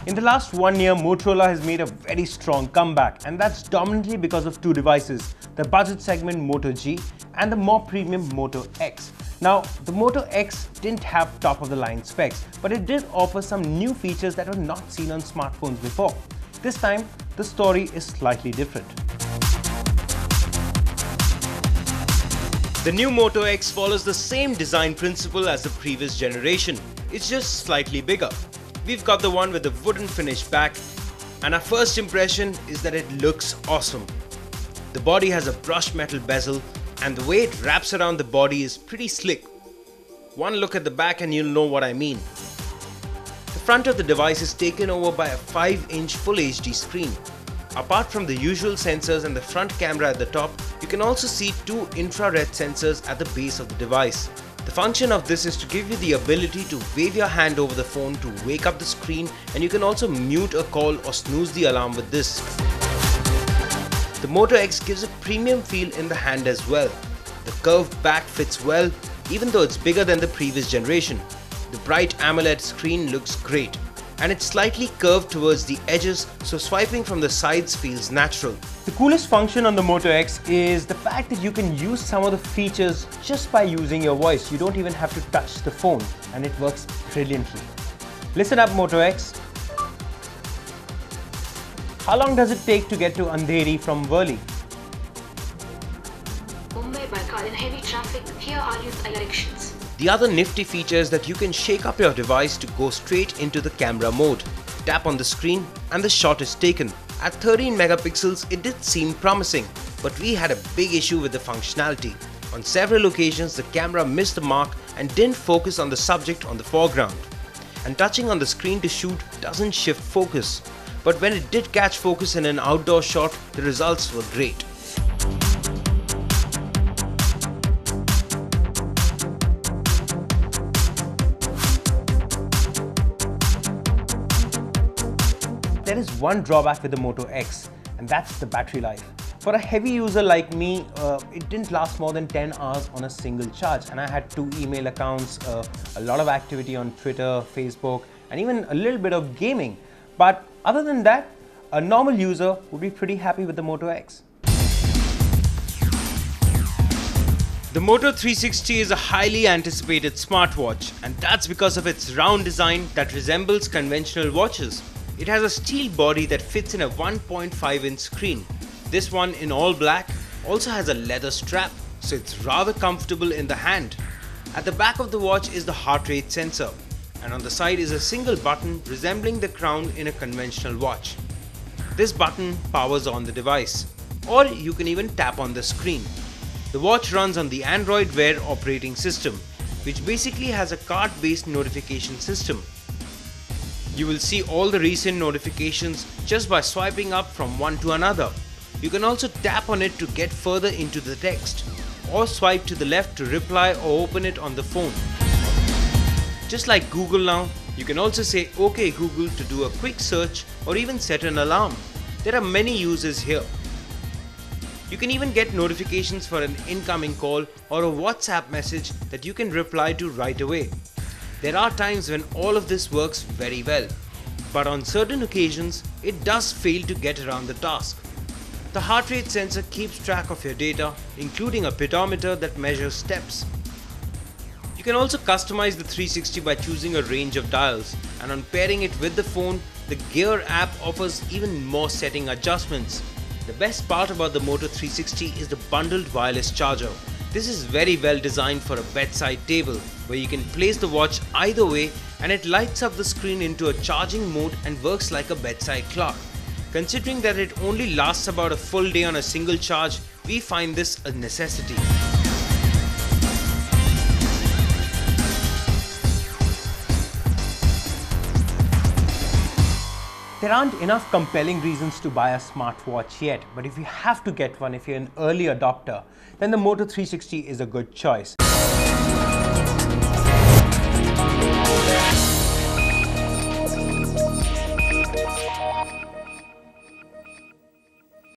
In the last 1 year, Motorola has made a very strong comeback, and that's dominantly because of two devices, the budget segment Moto G and the more premium Moto X. Now, the Moto X didn't have top-of-the-line specs, but it did offer some new features that were not seen on smartphones before. This time, the story is slightly different. The new Moto X follows the same design principle as the previous generation. It's just slightly bigger. We've got the one with the wooden finish back, and our first impression is that it looks awesome. The body has a brushed metal bezel, and the way it wraps around the body is pretty slick. One look at the back and you'll know what I mean. The front of the device is taken over by a 5-inch Full HD screen. Apart from the usual sensors and the front camera at the top, you can also see two infrared sensors at the base of the device. The function of this is to give you the ability to wave your hand over the phone to wake up the screen, and you can also mute a call or snooze the alarm with this. The Moto X gives a premium feel in the hand as well. The curved back fits well, even though it's bigger than the previous generation. The bright AMOLED screen looks great, and it's slightly curved towards the edges, so swiping from the sides feels natural. The coolest function on the Moto X is the fact that you can use some of the features just by using your voice. You don't even have to touch the phone, and it works brilliantly. Listen up, Moto X. How long does it take to get to Andheri from Worli? Mumbai by car in heavy traffic. Here are your directions. The other nifty feature is that you can shake up your device to go straight into the camera mode. Tap on the screen and the shot is taken. At 13 megapixels, it did seem promising, but we had a big issue with the functionality. On several occasions, the camera missed the mark and didn't focus on the subject on the foreground. And touching on the screen to shoot doesn't shift focus. But when it did catch focus in an outdoor shot, the results were great. There is one drawback with the Moto X, and that's the battery life. For a heavy user like me, it didn't last more than 10 hours on a single charge, and I had 2 email accounts, a lot of activity on Twitter, Facebook, and even a little bit of gaming. But other than that, a normal user would be pretty happy with the Moto X. The Moto 360 is a highly anticipated smartwatch, and that's because of its round design that resembles conventional watches. It has a steel body that fits in a 1.5-inch screen. This one in all black also has a leather strap, so it's rather comfortable in the hand. At the back of the watch is the heart rate sensor, and on the side is a single button resembling the crown in a conventional watch. This button powers on the device, or you can even tap on the screen. The watch runs on the Android Wear operating system, which basically has a card-based notification system. You will see all the recent notifications just by swiping up from one to another. You can also tap on it to get further into the text, or swipe to the left to reply or open it on the phone. Just like Google now, you can also say OK Google to do a quick search or even set an alarm. There are many uses here. You can even get notifications for an incoming call or a WhatsApp message that you can reply to right away. There are times when all of this works very well, but on certain occasions, it does fail to get around the task. The heart rate sensor keeps track of your data, including a pedometer that measures steps. You can also customize the 360 by choosing a range of dials, and on pairing it with the phone, the Gear app offers even more setting adjustments. The best part about the Moto 360 is the bundled wireless charger. This is very well designed for a bedside table, where you can place the watch either way and it lights up the screen into a charging mode and works like a bedside clock. Considering that it only lasts about a full day on a single charge, we find this a necessity. There aren't enough compelling reasons to buy a smartwatch yet, but if you have to get one, if you're an early adopter, then the Moto 360 is a good choice.